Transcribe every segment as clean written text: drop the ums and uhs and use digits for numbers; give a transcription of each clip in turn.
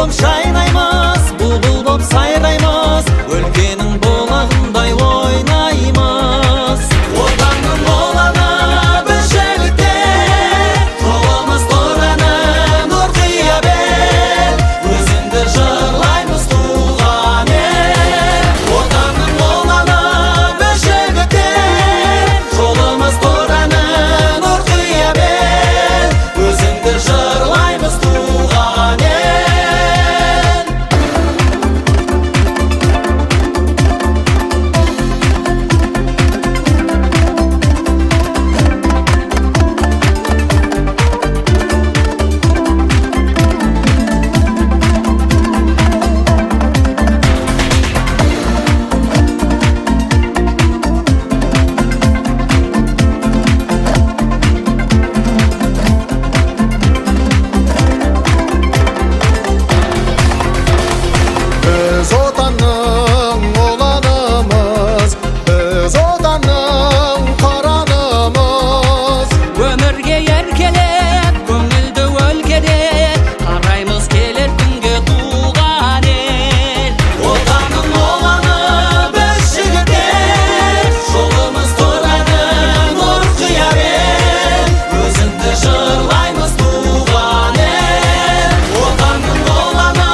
bob şaynaymiz, bulbul bob sayraymiz, өлкенің болағындай ойнаймыз. Отанның боланы біз жігіттер, жолымыз тораны нұр қия бер, өзіңді жырлаймыз туған ел. Отанның боланы біз жігіттер, жолымыз тораны нұр қия бер, өзіңді жырлаймыз туған ел. Biz otanның ұланымыз, biz otanның қаранымыз. Өмірге еркелеп, көңілді өлкеде, қараймыз келер күнге туған ел. Отанның боланы біз жігіттер, жолымыз тораны нұр қия бер, өзіңді жырлаймыз туған ел. Отанның боланы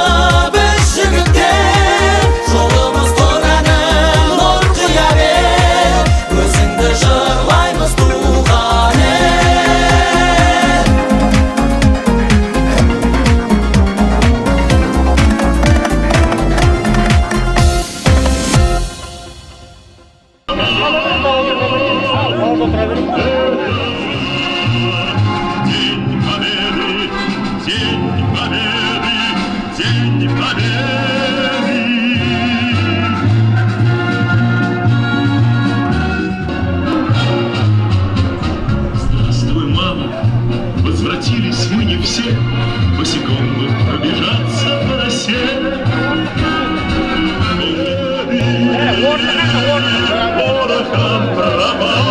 біз жігіттер, жолымыз тораны нұр қия бер, өзіңді жырлаймыз туған ел. День Победы. Здравствуй, мама, возвратились мы не все, босиком бы пробежаться по росе. Порохом пропал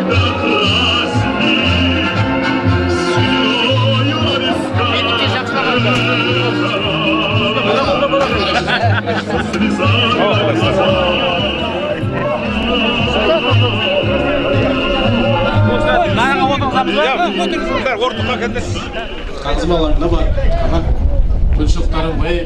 этот праздник, слезою на висках, слезами на глазах. Қазбаларында бар, қанат, күлшіқтарым бай.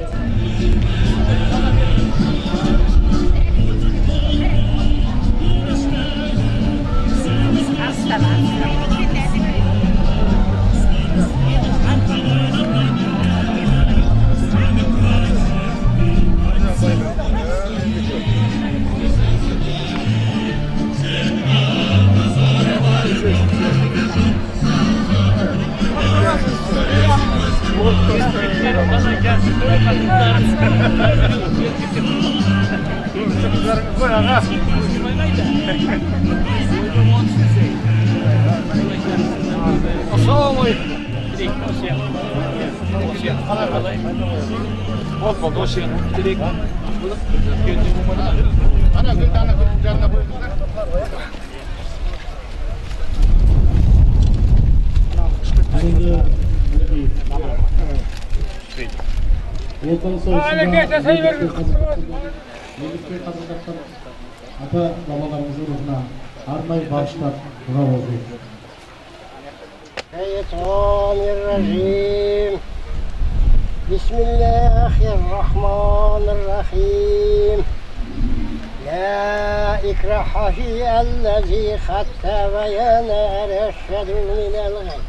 Ата бабаларымыздың рухына арнайы бағыштап дұға оқиық. Шайтанир-рajim. Bismillahir-rahmanir-rahim. La ikraha fiyellezi qad tabayyana ar-rushdu minal ghayy.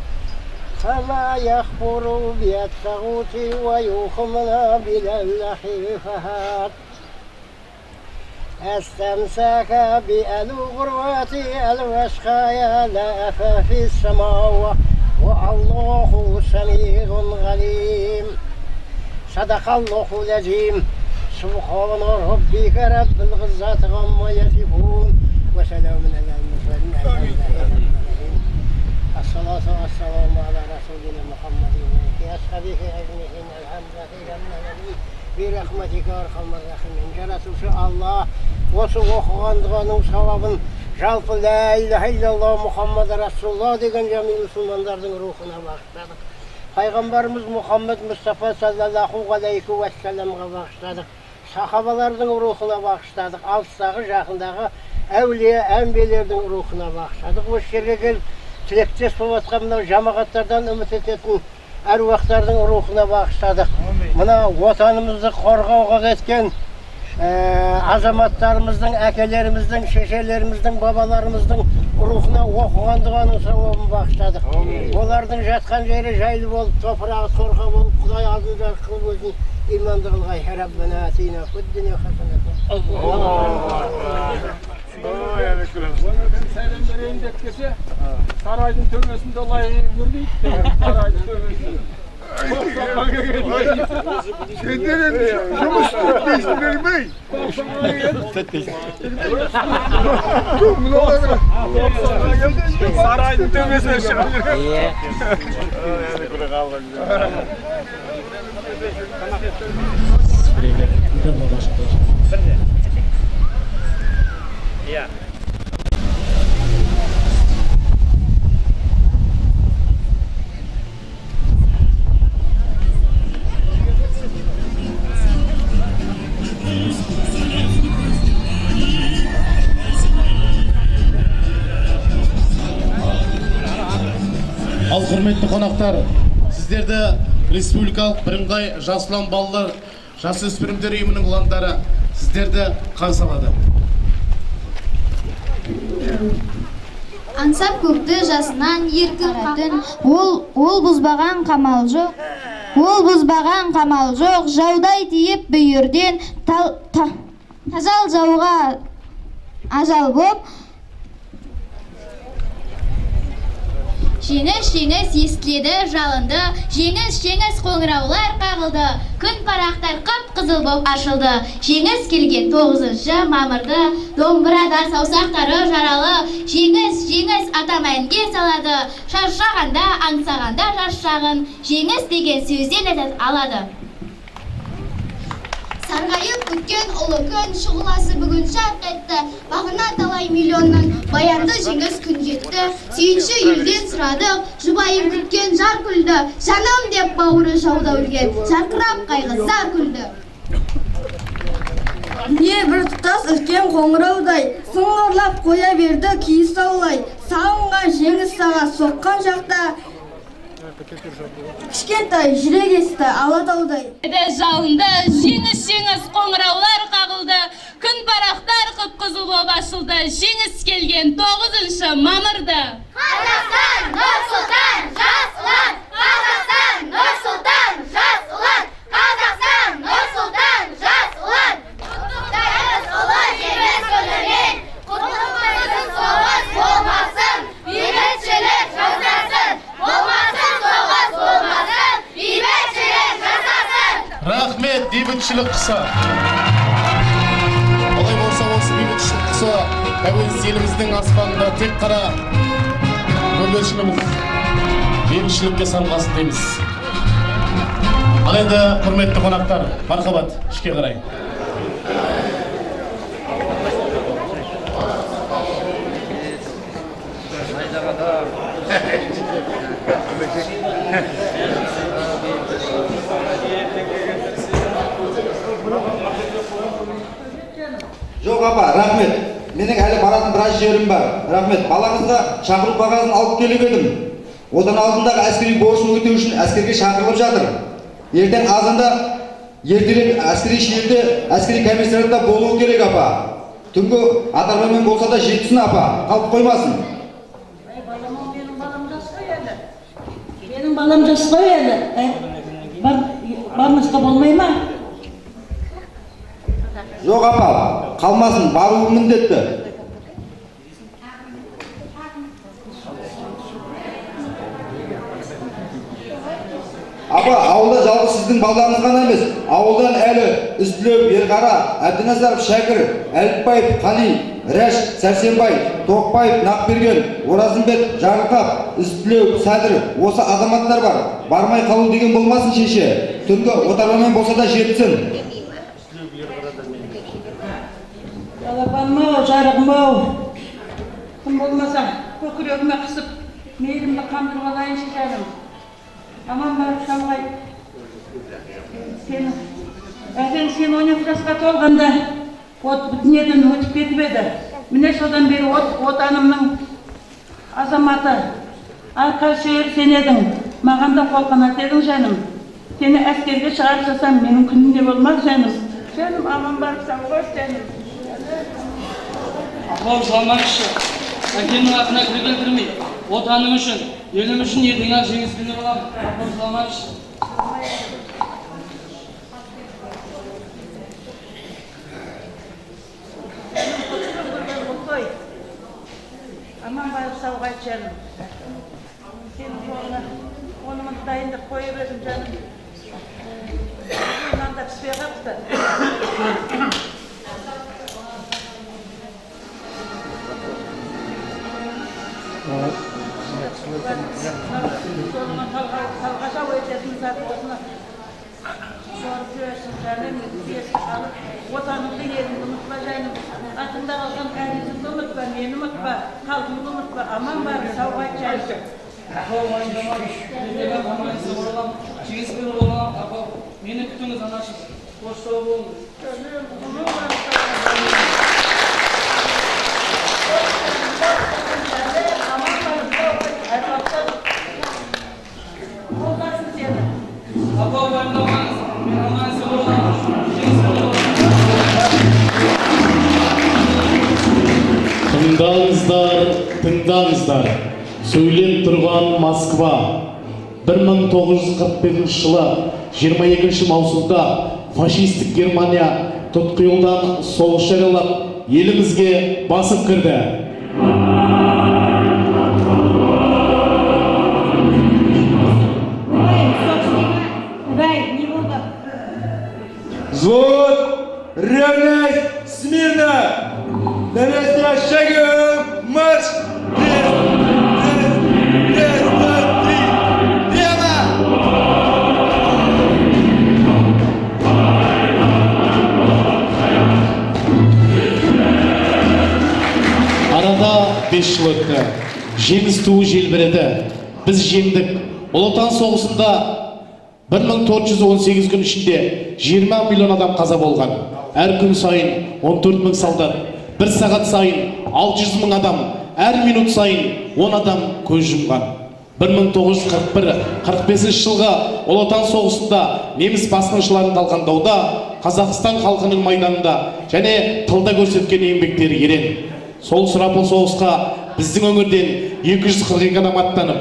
فما يخبر بالطاغوت ويؤمن بالله فهاد استمسك بالعروة الوثقى لا في السماء والله سميع عليم صدق الله العظيم سبحان ربك رب العزة عما يصفون وسلام على المرسلين الصلاة والسلام على رسولنا محمد في أصحابه أجمعين الحمد لله برحمتك أرحم الراحمين жаратушы Алла осы оқығандығының сауабын жалпы ла иляха иллаллах Мұхаммад расулаллах деген жамиғ мұсылмандардың рухына бағыштадық. Пайғамбарымыз Мұхаммед Мұстафа саллаллаху алейхи уассаламға бағыштадық. Сахабалардың рухына бағыштадық. Алыстағы, жақындағы әулие, әмбелердің рухына бағыштадық. Осы жерге келіп, тілектес болып жатқан мынау жамағаттардан үміт ететін әруақтардың рухына бағыштадық. Мына отанымызды қорғауға кеткен азаматтарымыздың, әкелеріміздің, шешелеріміздің, бабаларымыздың рухына оқыған дұғаның сауабын бағыштадық. Олардың жатқан жері жайлы болып, топырағы торқа болып, Құдай алдында жарқын өзін иманды қылғай. Раббана атина фид-дуния хасанатан. Сәлем берейін деп келсе, сарайдың төбесінде олай жүрмейді. Сарайдың төбесінде. Senden жұмыс істеп бермей. Сарайдың төбесіне шығып жүрген. Ал құрметті қонақтар, сіздерді республикалық бірыңғай жас ұлан балалар жасөспірімдер ұйымының ұландары сіздерді қарсы алады. Аңсап көкті жасынан еркін қатын, ол бұзбаған қамал жоқ. Ол бұзбаған қамал жоқ, жаудай тиіп бүйірден тажал жауға ажал боп. Жеңіс естіледі жалынды, жеңіс қоңыраулар қағылды, күн парақтар қып-қызыл боп ашылды. Жеңіс келген 9 мамырды, домбырада саусақтары жаралы. Жеңіс атам әнге салады, шаршағанда, аңсағанда шаршағын. Жеңіс деген сөзден алады. Сарғайып күткен ұлы күн, шұғыласы бүгін жарқ етті. Бағына талай миллионнан баянды жеңіс күн жетті. Сүйінші елден сұрадық, жұбайын күткен жар күлді. Жаным деп бауыры жауда өлген, жарқырап қайғызар күлді. Не бір тұтас үлкен қоңыраудай, сұңғырлап қоя берді киіз аулай. Сағынған жеңіс саға соққан жақта, кішкентай жүрек есті алатаудай. Жалынды, жеңіс қоңыраулар қағылды, күн парақтар қып-қызыл боп ашылды. Жеңіс келген 9 мамырды. Қазақстан, Нұр-Сұлтан, жас ұлан! Қазақстан, Нұр-Сұлтан, жас ұлан! Қазақстан, Нұр-Сұлтан, жас ұлан! Құттықтаймыз ұлы жеңіс күнімен, құттықтаймыз соғыс болмасын, бейбітшілік жасасын, болмасын соғыс болмасын, бейбітшілік жасасын. Рахмет, бейбітшілік құса. Олай болса осы бейбітшілік құса тәуелсіз еліміздің аспанында тек қара көбелшіліміз бейбітшілікке самғасын дейміз. Ал енді құрметті қонақтар, мархабат, ішке қарай. Жоқ апа, рахмет. Менің әлі баратын біраз жерім бар. Рахмет. Балаңызға шақыру қағазын алып келіп едім. Одан алдындағы әскери борышын өтеу үшін әскерге шақырылып жатыр. Ертең азанда ертерек әскери шерде, әскери комиссариатта болуы керек апа. Түнгі атармамен болса да жетсін апа, қалып қоймасын. Менің балам жас қой әлі. Бармасқа болмай ма? Жоқ апа, қалмасын, баруы міндетті. Апа, ауылда жалғыз сіздің балдарыңыз ғана емес, ауылдан әлі Үстілеу, Ерқара, Әбдіназаров, Шәкір, Әліпбаев, Қали, Рәш, Сәрсенбай, Тоқбаев, Нақберген, Оразымбет, Жарылқап, Үстілеу, Сәдір, осы азаматтар бар. Бармай қалу деген болмасын шеше. Түнгі отармамен болса да жетсін. Балапаным-ау, жарығым-ау. Кім болмаса, көкірегіме қысып, мейірімді қандырып алайыншы жаным. Аман барып шалғай. Әкең сен 12 жасқа толғанда дүниеден өтіп кетіп еді. Міне содан бері отанымның азаматы, арқа сүйер сен едің. Маған да қолқанат едің жаным. Сені әскерге шығарып жасам, менің күнім де болмақ жаным. Жаным, аман барып шалғай жаным. Апам салмақшы, әкемнің атына кір келтірмей, отаным үшін, елім үшін ертең жеңіс күні боламын. Апам салмақшы. Аман барып салғай жаным. Сенің жолына онымын дайындық қойып едім жаным. Онан да піспей қапты. Сонымен талғажау ететін зат осыны жорып жүресің жаным, ескі қалып, отаныңды еліңді ұмытпа жаным. Атында қалған әрізіңді ұмытпа, мені ұмытпа, қалдыңды ұмытпа, аман барып сауға жаным. Апам уайымдамады, ертең аман-есен ораламын, жеңіс күні боламын. Апам, мені күтіңіз анашым, қош сау болыңыз. Апа уайымдамаңыз, мен аман-есен боламын, жеңіс күні боламын. Тыңдаңыздар. Сөйлеп тұрған Москва. 1945 жылы 22 маусымда фашистік Германия тұтқиылдан соғыс жариялап, елімізге басып кірді. Взвод, равняйсь, смирно! На место шагом, марш! Раз, два, три, прямо! Арада 5 жыл өтті. Жеңіс туы желбіреді. Біз жеңдік. Ұлы Отан соғысында 1418 күн ішінде 20 миллион адам қаза болған. Әр күн сайын 14 мың солдат, бір сағат сайын 600 мың адам, әр минут сайын 10 адам көз жұмған. 1941-45 жылғы Ұлы Отан соғысында неміс басқыншыларын талқандауда, Қазақстан халқының майданында және тылда көрсеткен еңбектері ерен. Сол сұрапыл соғысқа біздің өңірден 242 адам аттанып,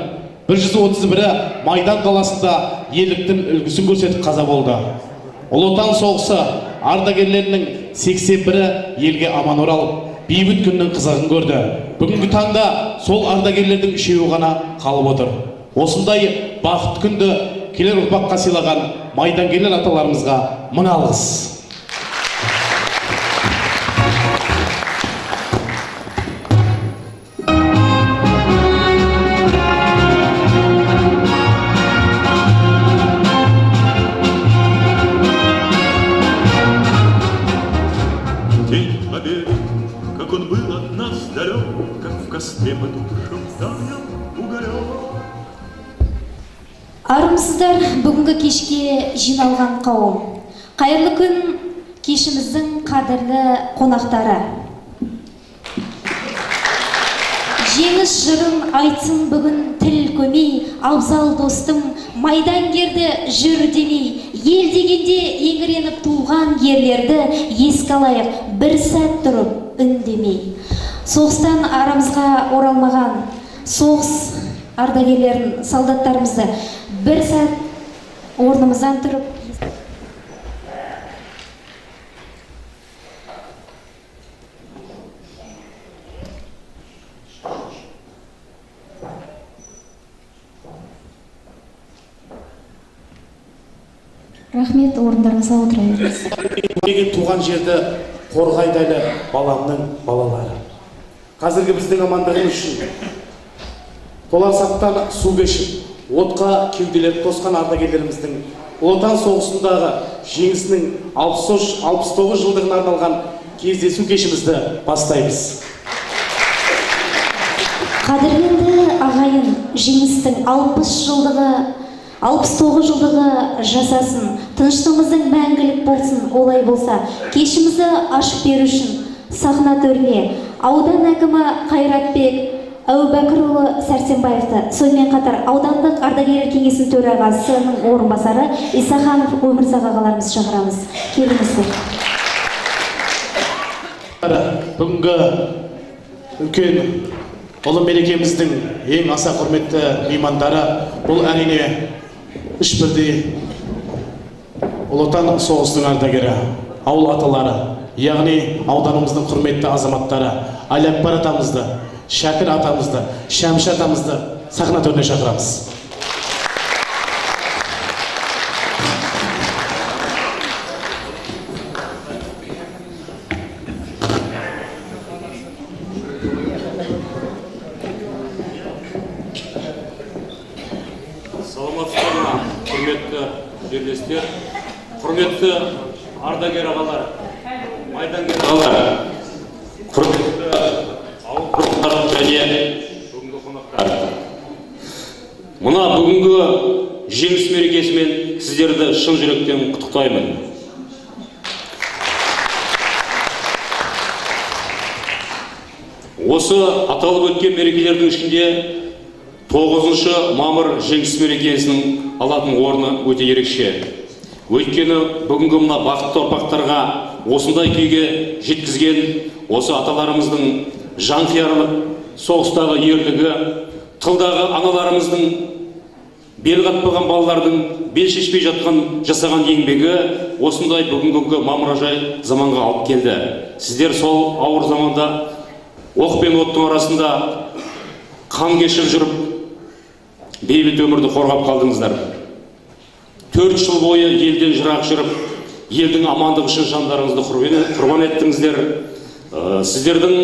131-і Майдан даласында ерліктің үлгісін көрсетіп қаза болды. Ұлы Отан соғысы ардагерлерінің 81-і елге аман оралып, бейбіт күннің қызығын көрді. Бүгінгі таңда сол ардагерлердің 3-еуі ғана қалып отыр. Осындай бақыт күнді келер ұрпаққа сыйлаған майдангерлер аталарымызға мың алғыс. День победы, как он был от нас далек, как в костре потухшем таял уголек. Армысыздар бүгінгі кешке жиналған қауым. Қайырлы күн кешіміздің қадірлі қонақтары. Жеңіс жырын айтсын бүгін тіл көмей, абзал достым, майдангерді жүр демей, ел дегенде еңіреніп туған ерлерді еске алайық, бір сәт тұрып үндемей. Соғыстан арамызға оралмаған соғыс ардагерлерін, солдаттарымызды бір сәт орнымыздан тұрып рахмет, орындарыңызға отыра беріңіз. Туған жерді қорғайды баламның балалары. Қазіргі біздің амандығымыз үшін толарсақтан су кешіп, отқа кеуделерін тосқан ардагерлеріміздің Ұлы Отан соғысындағы жеңісінің 69 жылдығына арналған кездесу кешімізді бастаймыз. Қадірлі ағайын, жеңістің 60 жылдығы 69 жылдығы жасасын, тыныштығымыздың мәңгілік болсын. Олай болса, кешімізді ашып беру үшін сахна төріне аудан әкімі Қайратбек Әубәкірұлы Сәрсенбаевты, сонымен қатар аудандық ардагерлер кеңесінің төрағасының орынбасары Исаханов Өмірзақ ағаларымыз шақырамыз. Келіңіздер. Бүгінгі үлкен ұлы мерекеміздің ең аса құрметті меймандары, бұл әрине үш бірдей ұлы отан соғысының ардагері, ауыл аталары, яғни ауданымыздың құрметті азаматтары, Әлиакбар атамызды, Шәкір атамызды, Шәмші атамызды сахна төріне шақырамыз. Саламатсыздар ма, құрметті жерлестер, құрметті ардагер ағалар, майдангер ағалар, құрметті ауыл тұрғындары және бүгінгі қонақтар. Мына бүгінгі жеңіс мерекесімен сіздерді шын жүректен құттықтаймын. Осы аталып өткен мерекелердің ішінде 9 мамыр жеңіс мерекесінің алатын орны өте ерекше. Өйткені бүгінгі мына бақытты ұрпақтарға осындай күйге жеткізген осы аталарымыздың жанқиярлық соғыстағы ерлігі, тылдағы аналарымыздың бел қатпаған балалардың бел шешпей жасаған еңбегі осындай бүгінгі мамыражай заманға алып келді. Сіздер сол ауыр заманда оқ пен оттың арасында қан кешіп жүріп, бейбіт өмірді қорғап қалдыңыздар. 4 жыл бойы елден жырақ жүріп, елдің амандығы үшін жандарыңызды құрбан еттіңіздер. Сіздердің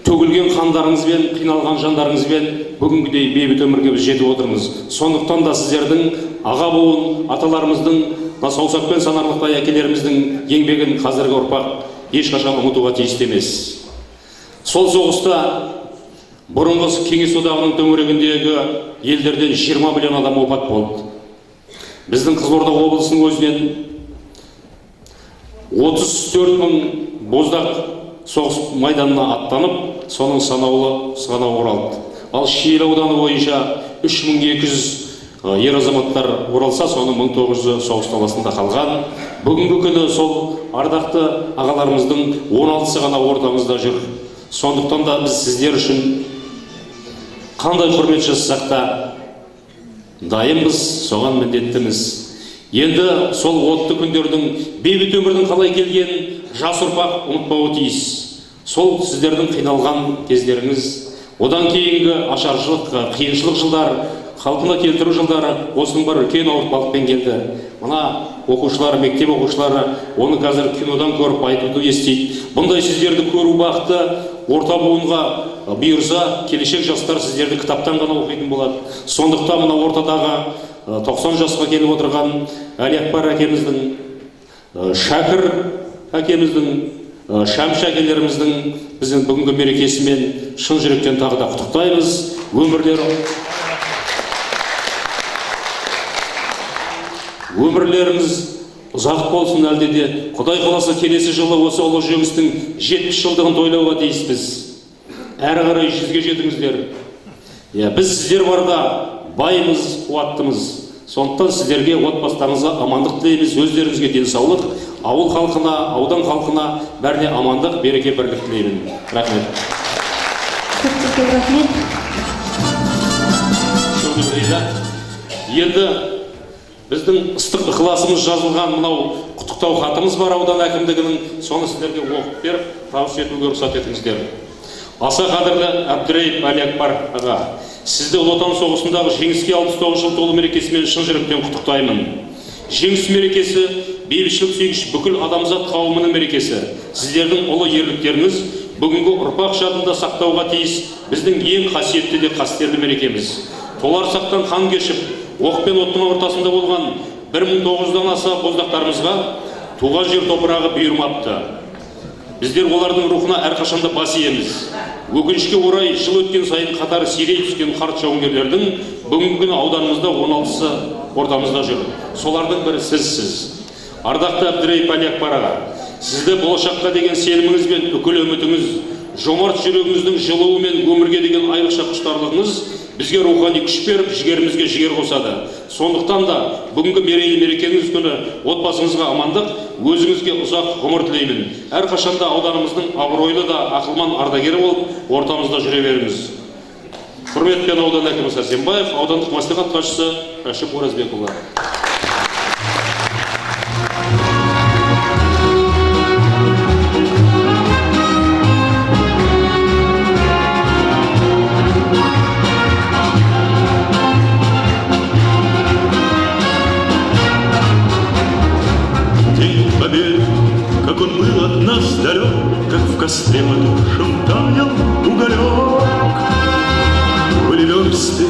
төгілген қандарыңызбен, қиналған жандарыңызбен бүгінгідей бейбіт өмірге біз жетіп отырмыз. Сондықтан да сіздердің аға буын, аталарымыздың, саусақпен санарлықтай әкелеріміздің еңбегін қазіргі ұрпақ ешқашан ұмытуға тиісті емес. Сол соғыста бұрынғы Кеңес одағының төңірегіндегі елдерден 20 миллион адам опат болды. Біздің Қызылорда облысының өзінен 34 мың боздақ соғыс майданына аттанып, соның санаулы оралды. Ал Шиелі ауданы бойынша 3200 ер азаматтар оралса, соның 1900-і соғыс даласында қалған. Бүгінгі күні сол ардақты ағаларымыздың 16-сы ғана ортамызда жүр. Сондықтан да біз сіздер үшін қандай құрмет жасасақ та дайынбыз, соған міндеттіміз. Енді сол отты күндердің, бейбіт өмірдің қалай келгенін жас ұрпақ ұмытпауы тиіс. Сол сіздердің қиналған кездеріңіз, одан кейінгі ашаршылық, қиыншылық жылдар, қалпына келтіру жылдары осының бір үлкен ауыртпалықпен келді. Мына оқушылар, мектеп оқушылары оны қазір кинодан көріп айтуды естиді. Бұндай сіздерді көру бақыты орта буынға бұйырса, келешек жастар сіздерді кітаптан ғана оқитын болады. Сондықтан мына ортадағы 90 жасқа келіп отырған Әлиакбар әкеміздің, Шәкір әкеміздің, Шәмші әкелеріміздің біздің бүгінгі мерекесімен шын жүректен тағы да құттықтаймыз. Өмірлеріңіз ұзақ болсын әлде де. Құдай қаласа келесі жылы осы ұлы жеңістің 70 жылдығын тойлауға тиіспіз. Әрі қарай 100-ге жетіңіздер. Біз сіздер барда байымыз, қуаттымыз. Сондықтан сіздерге отбасыларыңызға амандық тілейміз, өздеріңізге денсаулық, ауыл халқына, аудан халқына бәріне амандық, береке, бірлік тілеймін. Рахмет. Енді біздің ыстық ықыласымыз жазылған мынау құттықтау хатымыз бар аудан әкімдігінің, соны сіздерге оқып беріп, табыс етуге рұқсат етіңіздер. Аса қадірлі Әбдірайым Әлиакбар аға, сізді Ұлы Отан соғысындағы жеңіске 69 жыл толу мерекесімен шын жүректен құттықтаймын. Жеңіс мерекесі бейбітшілік сүйгіш бүкіл адамзат қауымының мерекесі. Сіздердің ұлы ерліктеріңіз бүгінгі ұрпақ жадында сақтауға тиіс біздің ең қасиетті де қастерлі мерекеміз. Толарсақтан қан кешіп, оқ пен оттың ортасында болған 1900-дан аса боздақтарымызға туған жер топырағы бұйырмапты. Біздер олардың рухына әрқашанда бас иеміз. Өкінішке орай жыл өткен сайын қатары сирей түскен қарт жауынгерлердің бүгінгі күні ауданымызда 16-сы ортамызда жүр. Солардың бірі сізсіз. Ардақты Әбдірейіп Әли Акбар аға, сізді болашаққа деген сеніміңіз бен үкіл үмітіңіз, жомарт жүрегіңіздің жылуы мен өмірге деген айрықша құштарлығыңыз бізге рухани күш беріп, жігерімізге жігер қосады. Сондықтан да бүгінгі мерекеңіз күні отбасыңызға амандық, өзіңізге ұзақ ғұмыр тілеймін. Әрқашанда ауданымыздың абыройлы да ақылман ардагері болып, ортамызда жүре беріңіз. Құрметпен аудан әкімі Сәрсенбаев, аудандық мәслихат хатшысы Рашид Оразбекұлы. Как он был от нас далек, как в костре потухшем таял уголек. Были версты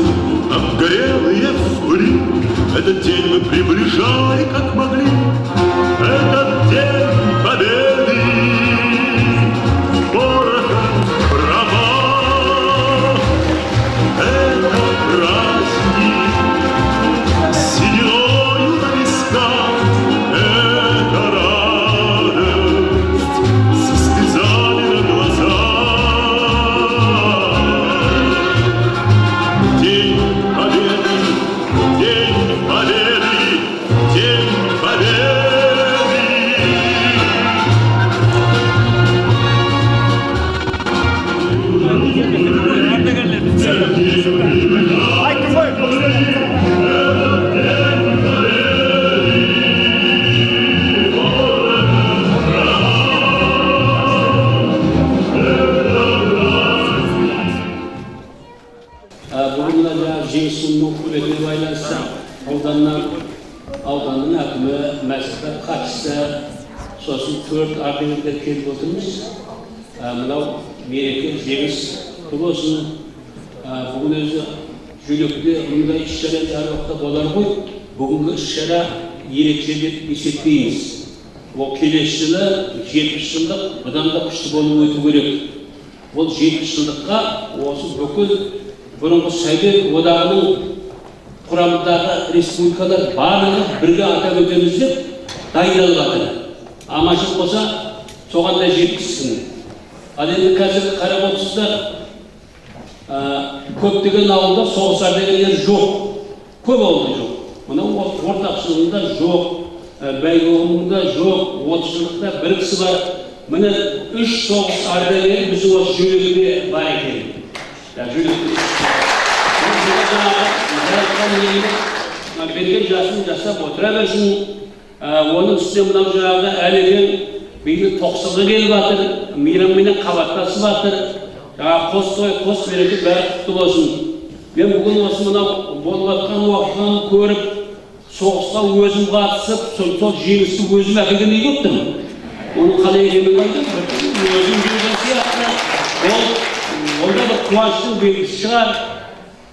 обгорелые в пыли, этот день мы приближали, как могли. Этот день победы, пороха, права. Это праздник сединою на висках. Ауданның әкімі, мәслихат хатшысы, сосын 4 ардагерлер келіп отырмыз. Мынау мереке жеңіс болсын. Бүгін өзі жүйлекте мұндай іс-шара әр уақытта болар ғой. Бүгінгі іс-шара ерекше деп есептейміз. Ол келесі жылы 70 жылдық бұдан да күшті болып өту керек. Ол 70 жылдыққа осы бүкіл бұрынғы Совет одағының құрамындағы республикалар барлығы бірге атап өтеміз деп дайындалып жатыр. Аманшылық болса, соған да жеткізсін. Ал енді қазір қарап отырсыздар, көптеген ауылда соғыс ардагерлері жоқ. Көп ауылда жоқ. Мынау ортақшылығында жоқ, бәйгеұғымында жоқ, 30 жылдықта бір кісі бар. Міне 3 соғыс ардагері біздің осы жүйелікте бар екен. Берген жасын жасап отыра берсін. Оның үстіне мынау жаңағы әлеген биыл 90-ға келіп жатыр, мейрамменен қабаттасып жатыр. Жаңағы қос той, қос мереке бәрі құтты болсын. Мен бүгін осы мынау болып жатқан уақытын көріп, соғысқа өзім қатысып, сол жеңісті өзім әкелген үй көптім. Оның қалай екенін қайда? Өзім жүрген сияқты. Ол да бір қуаныштың белгісі шығар.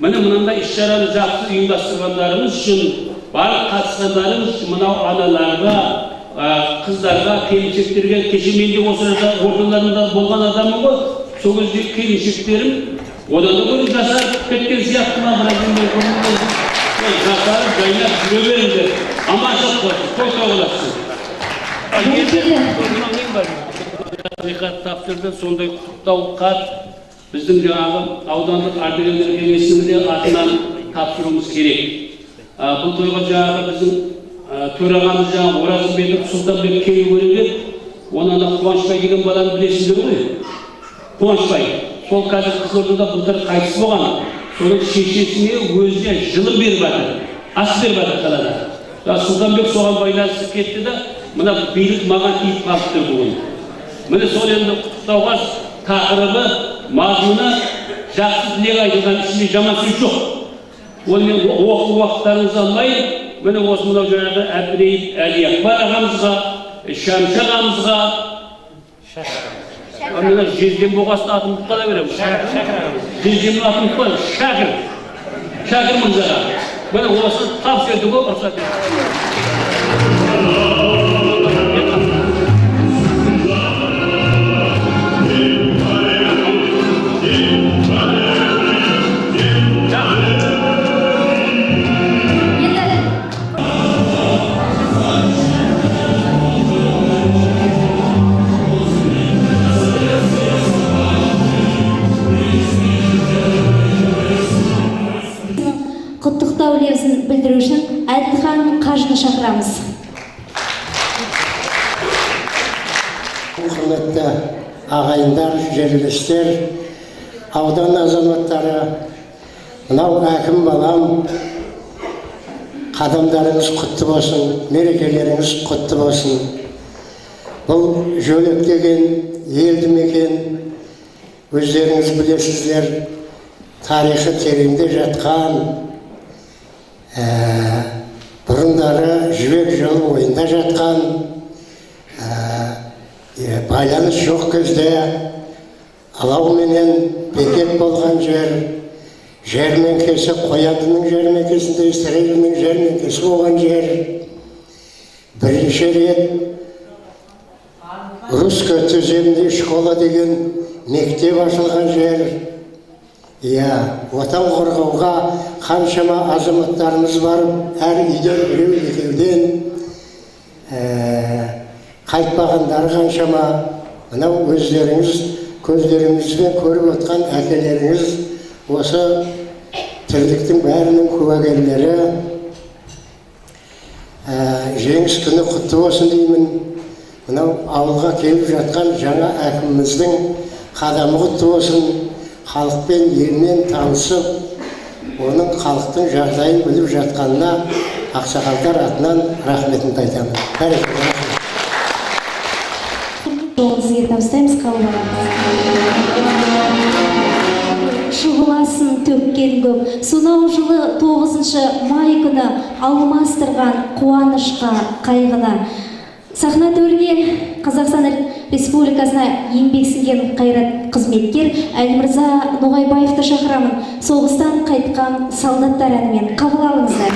Міне мынандай іс-шараны жақсы ұйымдастырғандарымыз үшін, барлық қатысқандарымыз үшін, мынау аналарға, қыздарға, келіншектерге, кеше мен де осы орталарында болған адамым ғой, сол кезде келіншектерім одан да көріп жасарып кеткен сияқты ма, жасарып жайнап жүре беріңдер. Аманшылық болсын, той тойласын. Тапсырды сондай құттықтау хат біздің жаңағы аудандық ардагерлер кеңесінің де атынан тапсыруымыз керек. Бұл тойға жаңағы біздің төрағамыз жаңағы Оразымбетов Сұлтанбек келу керек. Оны Қуанышбай деген баланы білесіздер ғой? Қуанышбай. Сол қазір Қызылордада былтыр қайтыс болған. Соның шешесіне өзіне жылы беріп жатыр. Ас беріп жатыр қалада. Сұлтанбек соған байланысты кетті да, мына билік маған тиіп қалып тұр бүгін. Міне сол енді құттықтауға тақырыбы, мазмұны жақсы тілек айтылған, ішінде жаман сөз жоқ. Ол мен оқу уақыттарыңызды алмай, міне осы мынау жаңағы Әбдірейіп Әли Акбар ағамызға, Шәмші ағамызға, мына Жезден болғасын атын ұмытпай беремін. Жезденнің атын ұмытпай, Шәкір мырзаға. Міне осы тапсырды ғой, рұқсат етіңіз. құрметті ағайындар, жерлестер, аудан азаматтары, мынау әкім балам, қадамдарыңыз құтты болсын, мерекелеріңіз құтты болсын. Бұл Жөлек деген елді мекен, өздеріңіз білесіздер, тарихы тереңде жатқан, бұрындары жібек жолы ойында жатқан, байланыс жоқ кезде алауменен бекет болған жер, жәрмеңкесі, Қоятынның жәрмеңкесінде Израильдің жәрмеңкесі болған жер. Бірінші рет Русская түземді школа деген мектеп ашылған жер. Отан қорғауға қаншама азаматтарымыз барып, әр үйден біреу екеуден қайтпағандары қаншама. Мынау өздеріңіз көздеріңізбен көріп отқан әкелеріңіз осы тірліктің бәрінің куәгерлері. Жеңіс күні құтты болсын деймін. Мынау ауылға келіп жатқан жаңа әкіміміздің қадамы құтты болсын. Халықпен, елмен танысып, оның халықтың жағдайын біліп жатқанына ақсақалдар атынан рахметімді айтамын. Жолыңызға табыстаймыз, шұғыласын төккен көп, сонау жылы 9 май күні алмастырған қуанышқа, қайғына. Сахна төріне Қазақстан Республикасына еңбек сіңірген қайрат қызметкер Әлмірза Ноғайбаевты шақырамын. Соғыстан қайтқан солдаттар әнімен қабыл алыңыздар.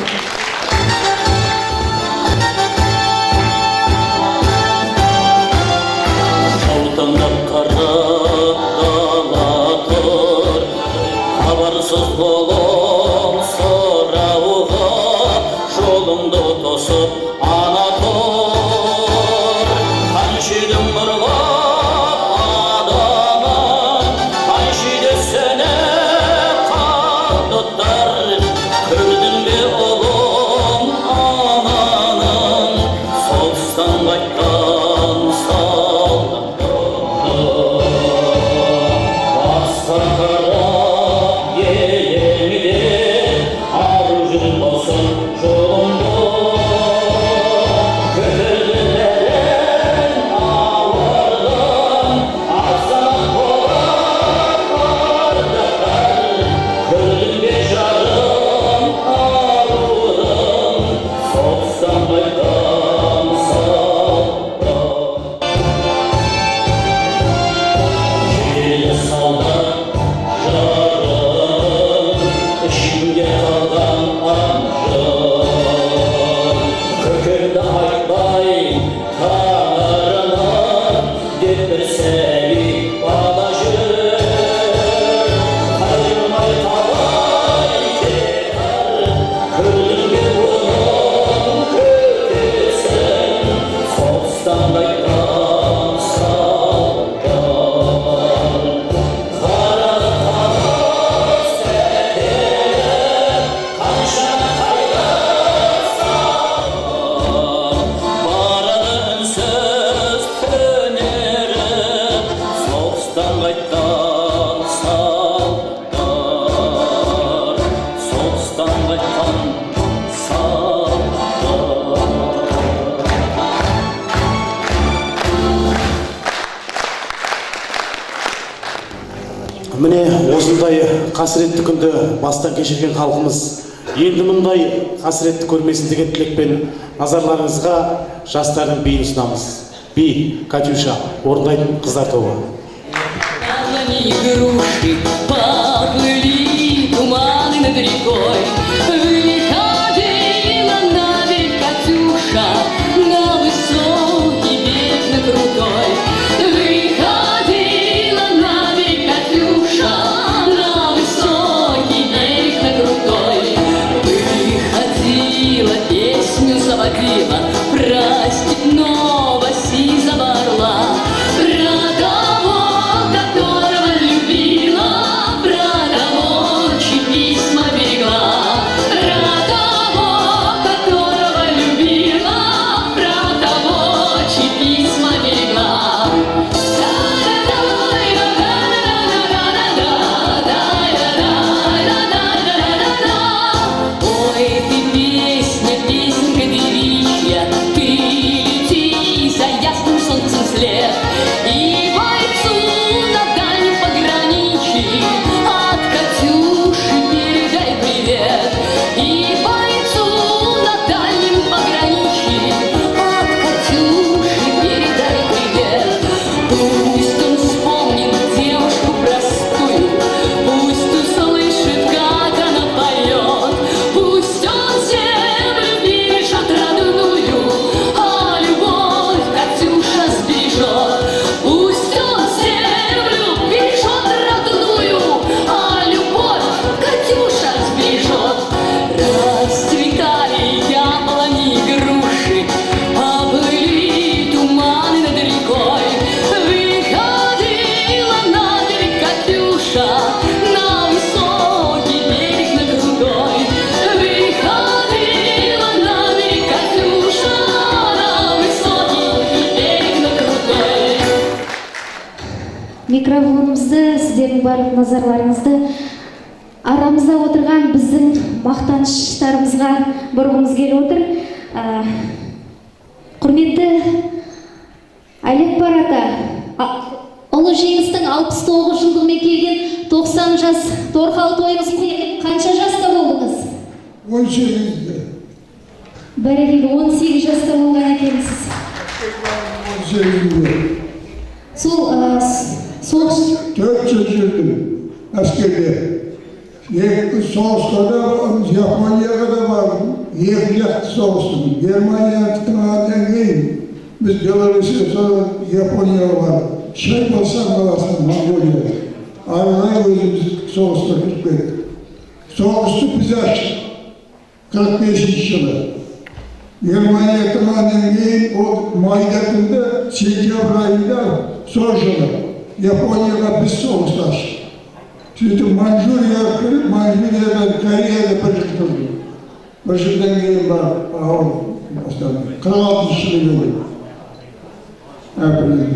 Жаутаңдап қара дала тұр, хабарсыз болып сұрауға, жолыңды тосып ана тұр. Қаншедім ұрлап адамын, қаншеде сені қалдықтар. Көрдің бе ұлым ананын, соғыстан қайтқан Міне осындай қасіретті күнді бастан кешірген халқымыз енді мұндай қасіретті көрмесін деген тілекпен назарларыңызға жастардың биін ұсынамыз. Би, Катюша, орындайтын қыздар тобы. Праздник новости заборла, про того, которого любила, про того, чьи письма берегла. микрофонымызды сіздердің барлық назарларыңызды арамызда отырған біздің мақтаныштарымызға бұрғымыз келіп отыр. Құрметті Айлекбар ата, ұлы жеңістің 69 жылдығымен келген 90 жас торқалы тойыңыз қанша жаста болдыңыз? 18-де. Бәрекелді, 18 жаста болған екенсіз. 18-де. Сол соғыс 4 жыл жүрдім әскерде. Соғысқа да Японияға да бардым. Екі жақты соғыстым. Германияны тыңғаннан кейін біз Беларусия Японияға бардық. Шайбасан қаласынан Монголия. Арнайы өзіміз соғысқа кіріп кеттік. Соғысты біз аштық. 45 жылы. Германия тыңғаннан кейін ол майда күнде сентябрь айында сол жылы Японияға біз соғысты аштық. Сөйтіп Манчжурияға кіріп, Манчжуриядан Кореяға бір жыл тұрдым. Bir жылдан кейін барып ауырып бастадым. 46 жылы келдім. Әпірден.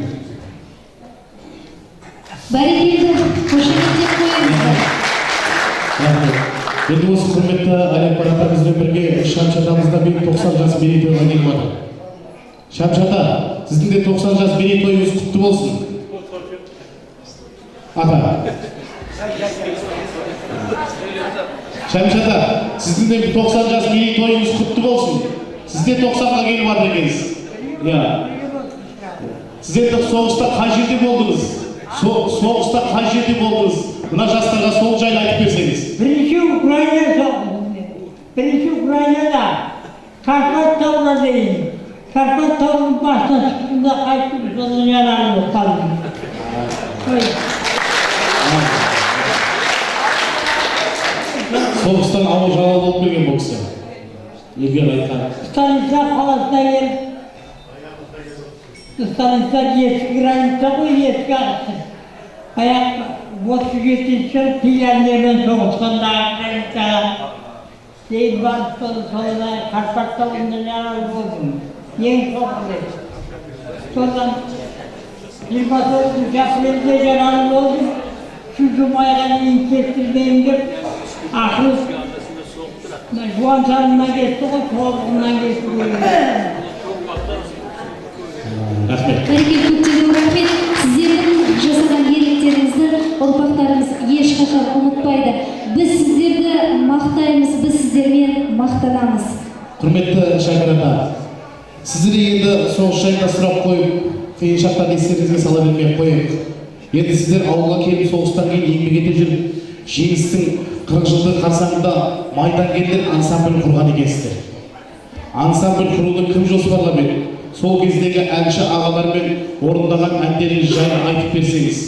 Бәрекелді, қошеметтеп қойыңыздар. Енді осы құрметті Айлекбар атамызбен бірге Шамшатамызда 90 жас мерейтойға келіп отыр. Шамшата, сіздің де 90 жас мерейтойыңыз құтты болсын. Ата. Шамшата, сіздің де 90 жас мерейтойыңыз құтты болсын. Сіз де 90-ға келіп жатыр екенсіз. Сіз енді соғыста қай жерде болдыңыз? Соғыста қай жерде болдыңыз? Мына жастарға сол жайлы айтып берсеңіз. Бірінші Украина соғысында. Бірінші Украинада Карпат тауына дейін. Карпат тауының басына шықтığında қайтып соның жаралып қалдым. Соғыстан ауыр жаралы болып келген бұл кісі. Егер айтқан. Станислав қаласына келіп, Станислав ескі граница ғой, ескі ағысы. Аяқ 37 жыл пионермен соғысқандағы границаға. Кейін барып солай Карпат тауында жаралы болдым. Ең соғылды. Содан 29 апрельде жаралы болдым. Şu Cuma'ya дейін kestirmeyim деп, ақыл Жуан Шарымына кетті ғой, Тоғызынан кетті ғой. Бәрекелді, көптеген рахмет. Сіздердің жасаған ерліктеріңізді ұрпақтарымыз ешқашан ұмытпайды. Біз сіздерді мақтаймыз, біз сіздермен мақтанамыз. Құрметті Шайбар ата, сіздерге енді соғыс жайында сұрақ қойып, қиын шақтарды естеріңізге сала бермей қойып. Енді сіздер ауылға келіп соғыстан кейін еңбек ете жүріп, жеңістің 40 жылдығы қарсаңында майдангерлер ансамбль құрған екенсіздер. Ансамбль құруды кім жоспарлап еді? Сол кездегі әнші ағалармен орындаған әндеріңіз жайлы айтып берсеңіз.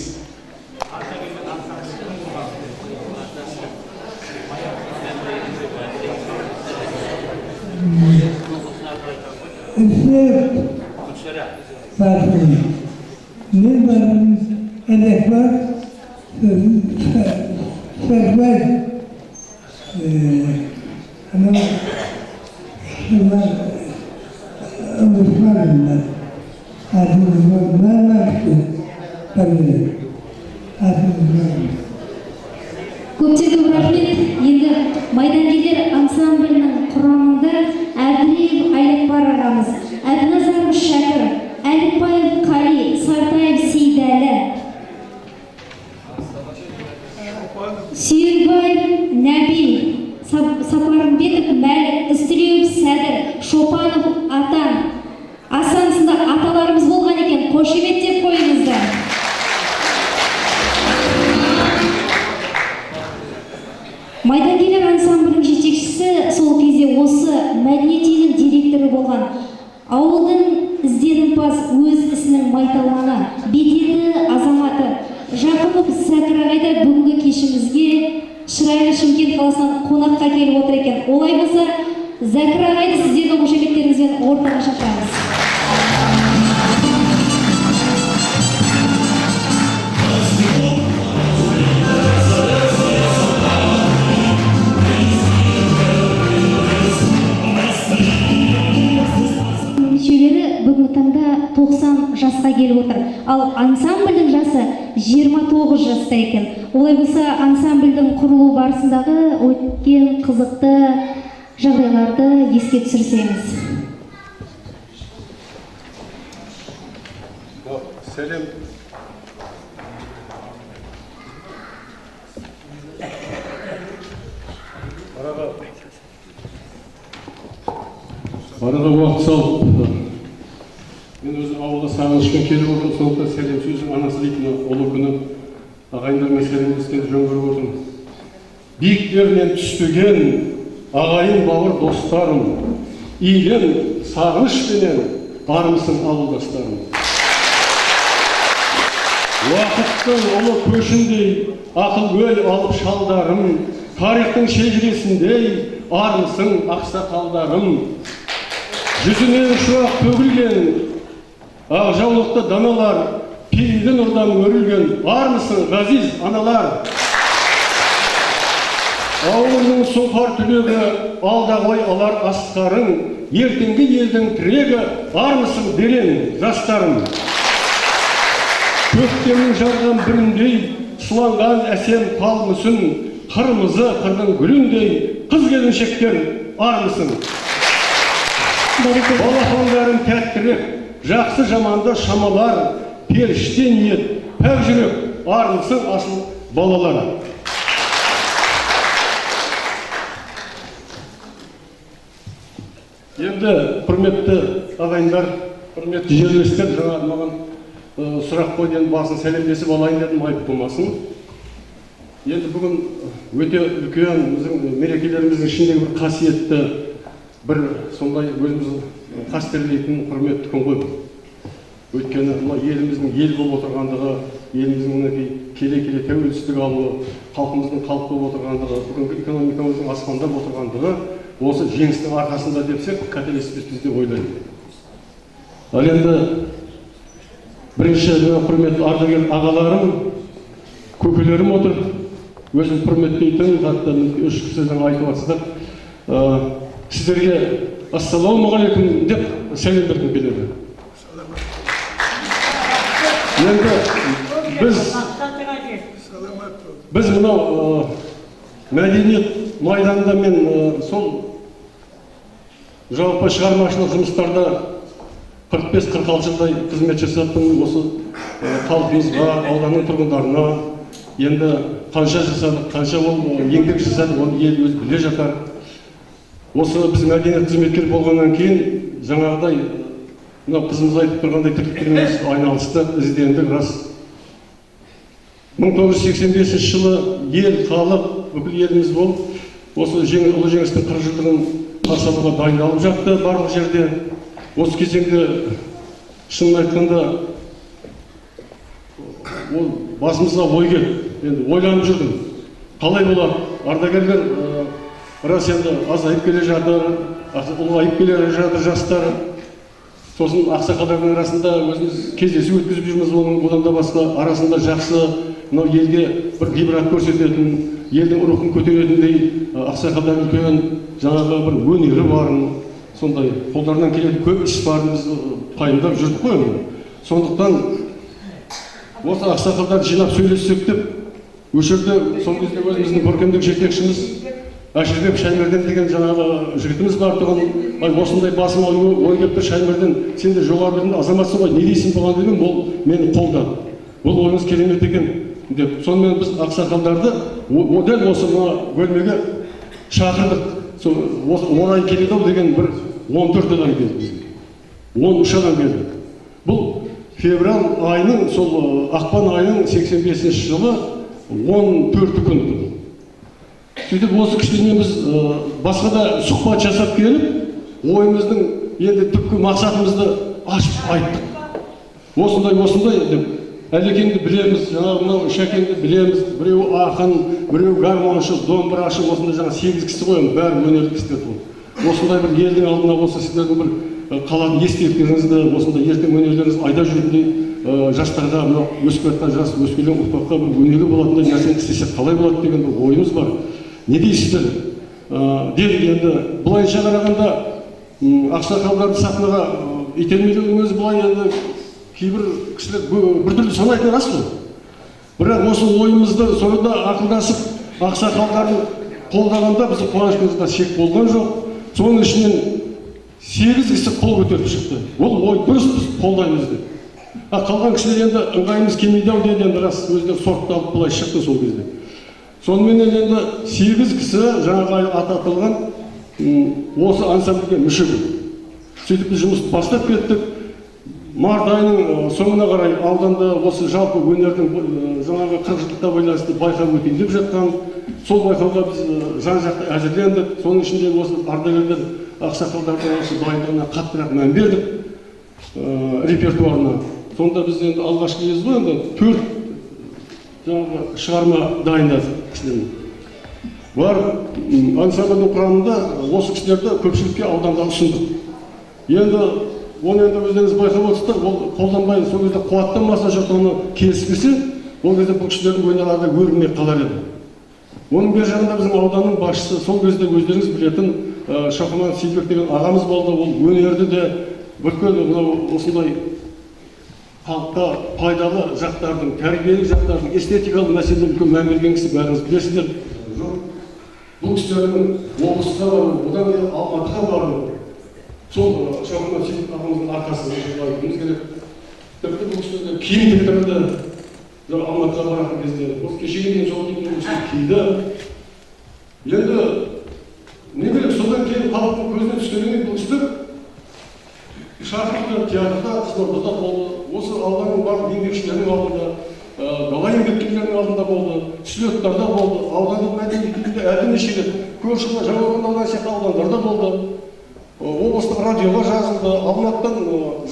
Ne varımız elek var, söz var. Ama şunlar unutmadım ben. Adımız var ki tabii. Adımız var. Көптеген рахмет. Енді майдангерлер ансамблінің құрамында Әбдіреев Айлекбар ағамыз, Әбназаров Шәкір, Әліпбаев Қали, Сартаев Сейдәлі, Сүйірбаев Нәби, Сапарымбетов Мәлік, Үстілеуов Сәдір, Шопанов Атан, Асан сынды аталарымыз болған екен. Қошеметтеп қойыңыздар. Майдангерлер ансамблінің жетекшісі сол кезде осы мәдениет үйінің директоры болған. Ауылдың ізденімпаз өз ісінің майталманы, беделді азаматы Жақыпов Сәкір ағай да бүгінгі кешімізге шырайлы Шымкент қаласынан қонаққа келіп отыр екен. Олай болса, Зәкір ағайды сіздердің қошеметтеріңізбен ортаға шақырамыз. бүгінгі таңда 90 жасқа келіп отыр. Ал ансамбльдің жасы 29 жаста екен. Олай болса, ансамбльдің құрылу барысындағы өткен қызықты жағдайларды еске түсірсеңіз. Сәлем. Араға уақыт салып, мен өзім ауылда сағынышпен келіп отырмын, сондықтан сәлем сөздің анасы дейтін ұлы күні ағайындармен сәлемдескенді жөн көріп отырмын. Биіктерінен түспеген ағайын бауыр достарым, иілем сағынышпенен армысың ауылдастарым. Уақыттың ұлы көшіндей ақыл-өл алып шалдарым, тарихтың шежіресіндей армысың ақсақалдарым. Жүзінен шуақ төгілген ақжаулықты даналар, пейілді нұрдан өрілген армысың ғазиз аналар. Ауылының сұңқар түлегі алда ғой алар асқарың, ертеңгі елдің тірегі армысың берен жастарым. Көктемнің жарған біріндей сыланған әсем тал мүсін, қырмызы қырдың гүліндей қыз келіншектер армысың. Балапандарын тәттірек, жақсы жаманды шамалар, періште ниет, пәк жүрек армысың асыл балалар. Енді құрметті ағайындар, құрметті жерлестер, жаңа маған сұрақ қойден басын сәлемдесіп алайын дедім, айып болмасын. Енді бүгін өте үлкен біздің мерекелеріміздің ішіндегі бір қасиетті, бір сондай өзімізді қастерлейтін құрметті күн ғой. Өйткені еліміздің ел болып отырғандығы, еліміздің келе-келе тәуелсіздік алуы, халқымыздың халық болып отырғандығы, бүгінгі экономикамыздың аспандап отырғандығы осы жеңістің арқасында депсек, қателеспеспіз деп ойлаймын. Ал енді бірінші құрметті ардагер ағаларым, көкелерім отыр, өзім құрметтейтін, қатты үш кісіден айтып жатсыздар. Сіздерге ассалаумағалейкум деп сәлем бергім келеді. Енді біз мынау мәдениет майданында мен сол жалпы шығармашылық жұмыстарда 45-46 жылдай қызмет жасадым. Осы халқымызға, ауданның тұрғындарына енді қанша жасадық, қанша ол еңбек жасадық, оны ел өзі біле жатар. Осы біз мәдениет қызметкер болғаннан кейін жаңағыдай мынау қызымыз айтып тұрғандай тірліктеріміз айналысты, іздендік рас. 1985 жылы ел, халық, бүкіл еліміз болып, осы ұлы жеңістің 40 жылдығын қарсы алуға дайындалып жатты барлық жерде. Осы кезеңде шынын айтқанда ол басымызға ой келді. Енді ойланып жүрдім. Қалай болады? Ардагерлер рас енді азайып келе жатыр, ұлғайып келе жатыр жастар. Сосын ақсақалдардың арасында өзіміз кездесу өткізіп жүрміз, одан да басқа арасында жақсы, мынау елге бір ғибрат көрсететін, елдің рухын көтеретіндей ақсақалдар үлкен жаңағы бір өнері барын, сондай қолдарынан келетін көп іс барын біз пайымдап жүрдік қой. Сондықтан осы ақсақалдарды жинап сөйлессек деп, осы жерде сол кезде өзіміздің көркемдік жетекшіміз Әшірбек Шаймерден деген жаңағы жігітіміз бар тұғын, осындай басым ой келіп тұр, Шаймерден, сен де жоғары білімді азаматсың ғой, не дейсің бұған деген, ол мені қолдады. Бұл ойыңыз керемет екен деп. Сонымен біз ақсақалдарды дәл осы бөлмеге шақырдық. Орай келеді деген бір 14 адам келді бізге. 13 адам келді. Бұл февраль айының, сол ақпан айының 85 жылы 14 күн. Сөйтіп осы кішкене біз басқа да сұхбат жасап келіп, ойымыздың енді түпкі мақсатымызды ашып айттық. Осындай деп, Әлекеңді білеміз, жаңағы Шәкеңді білеміз, біреу ақын, біреу гармоншы, домбырашы, осындай жаңа 8 кісі қойым, бәрі өнерлі кісілер бұл. Осындай бір елдің алдына осы сіздердің бір қалатын естеліктеріңізді, осындай ертең өнерлеріңіз айда жүргендей жастарға, өсіп жатқан жас өскелең ұрпаққа бір өнерлі болатындай нәрсені істесек қалай болады деген бір ойымыз бар. Не дейсіздер? Деді енді, бұлайша қарағанда ақсақалдарды сахнаға итермелеудің өзі былай енді кейбір кісілер біртүрлі санайтыны рас қой. Бірақ осы ойымызды соңында ақылдасып ақсақалдарын қолдағанда біздің қуанышымызда шек болған жоқ. Соның ішінен 8 кісі қол көтеріп шықты. Ол ой дұрыс, біз қолдаймыз деп. Қалған кісілер енді ыңғайымыз келмейді ау деді, енді рас өздері сорталып былай шықты сол кезде. Сонымен енді 8 кісі жаңағы ататылған осы ансамбльге мүше болды. Сөйтіп біз жұмысты бастап кеттік. Март айының соңына қарай ауданда осы жалпы өнердің жаңағы 40 жылдыққа байланысты байқау өтейін деп жатқан. Сол байқауға біз жан-жақты әзірлендік. Соның ішінде осы ардагерлер ақсақалдардың осы дайындығына қаттырақ мән бердік репертуарына. Сонда біз енді алғашқы кез ғой, енді 4 жаңағы шығарма дайындадық кісілермен. Бар ансамбльдің құрамында осы кісілерді көпшілікке ауданда ұсындық. Енді оны енді өздеріңіз байқап отырсыздар, ол қолданбай сол кезде қуаттанмаса жұрт оны келіспесе, ол кезде бұл кісілердің өнерлері өрілмей қалар еді. Оның бер жағында біздің ауданның басшысы, сол кезде өздеріңіз білетін Шоқыман Сейдбек деген ағамыз болды. Ол өнерді де бүкіл осындай халыққа пайдалы жақтардың, тәрбиелік жақтардың, эстетикалық мәселелерге үлкен мән берген кісі, бәріңіз білесіздер. Бұл кісілердің облысқа бару, одан кейін Алматыға бару, сол Шоқыман Сейдбек ағамыздың арқасында айтуымыз керек. Тіпті бұл кісілерге киім тіктірді. Алматыға баратын кезде, осы кешеге дейін сол киімді киді. Енді не керек, содан кейін халықтың көзіне түскеннен бұл кісілер шақырды, театрда, қызылордада болды. Осы ауданның барлық еңбекшілерінің алдында, дала еңбеккерлерінің алдында болды, слеттарда болды, аудандық мәдениет күнінде әлденеше рет көрші Жаңақорған ауданы сияқты аудандарда болды. Облыстық радиоға жазылды. Алматыдан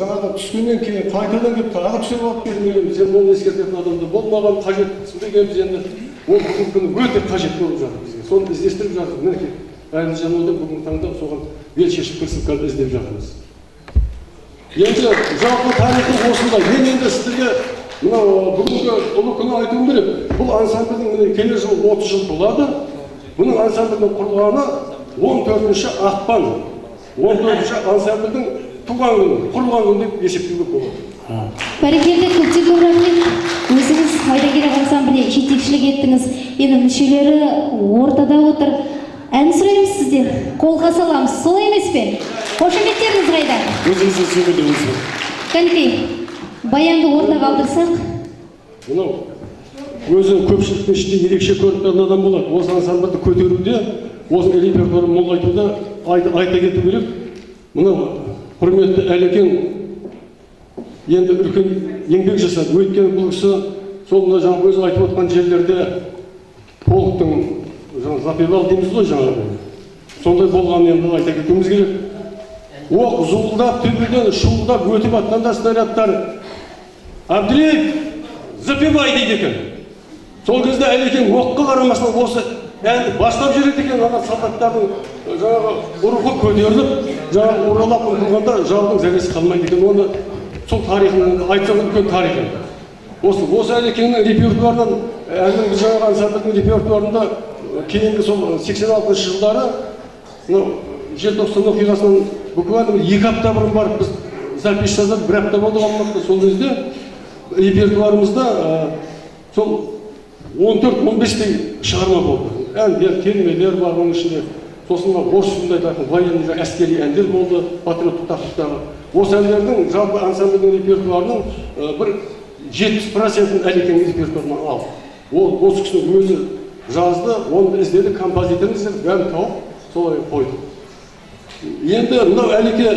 жаңағы түскеннен кейін қайтадан келіп тағы түсіп алып келмеген, сен оны ескертетін адамды болмаған, қажет дегенбіз енді ол бүгінгі күні өте қажет болып жатыр бізге. Соны іздестіріп жатырмыз. Мінекей Әлімжан Одан бүгінгі таңда соған бел шешіп персонкалды іздеп жатырмыз. Енді жалпы тарихы осындай. Мен енді сіздерге мынау бүгінгі ұлы күні айтуым керек. Бұл ансамбльдің келер жылы 30 жыл болады. Бұның ансамбльдің құрылғаны 14 ақпан. 14 ансамбльдің туған күні, құрылған күні деп есептеуге болады. Бәрекелді, көптеген рахмет. Өзіңіз ардагер ансамбліне жетекшілік еттіңіз. Енді мүшелері ортада отыр. Ән сұраймыз сізден. Қолға саламыз. Солай емес пе? Қошеметтеріңіз қайда? Өзіңізді сөйледіңіз. Кәнекей, баянды ортаға алдырсақ. Мынау өзі көпшіліктің ішінде ерекше көріп тұрған адам болады. Осы ансамбльді көтеруде, осы репертуарын молайтуда айта кету керек. Мынау құрметті Әлекең енді үлкен еңбек жасады. Өйткені бұл кісі сол мына жаңағы өзі айтып отқан жерлерде полктың запевал дейміз ғой жаңағы. Сондай болғанын енді айта кетуіміз керек. Оқ зуылдап төбеден шуылдап өтіп атқанда снарядтар Абділеев запевай дейді екен. Сол кезде Әлекең оққа қарамастан осы әнді бастап жүреді екен. Ана солдаттардың жаңағы рухы көтеріліп, жаңағы оралап ұмтылғанда жаудың зәресі қалмайды екен. Оны сол тарихын айтсам үлкен тарихы. Осы Әлекеңнің репертуарынан, әлдің жаңағы ансамбльдің репертуарында кейінгі сол 86 жылдары желтоқсан оқиғасынан буквально 2 апта бұрын барып біз запись жазып, 1 апта болды Алматыда. Сол кезде репертуарымызда сол 14-15 шығарма болды. Әндер, термелер бар оның ішінде. Сосын орыс тілінде айтатын военный әскери әндер болды, патриоттық тақырыптағы. Осы әндердің жалпы ансамбльдің репертуарының бір 70%-ын Әлекең репертуарынан алды. Ол осы кісінің өзі жазды, оны іздеді, композиторын іздеді, бәрін тауып, солай қойды. Енді мынау Әлеке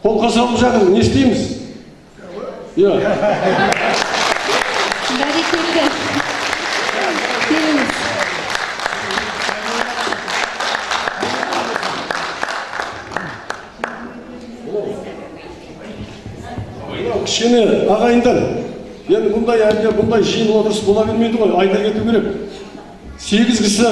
қолға салып жатыр, не істейміз? Иә. Бәрекелді. Келіңіз. Кішкене ағайындар, енді бұндай әлде бұндай жиын отырыс бола бермейді ғой, айта кету керек. 8 кісі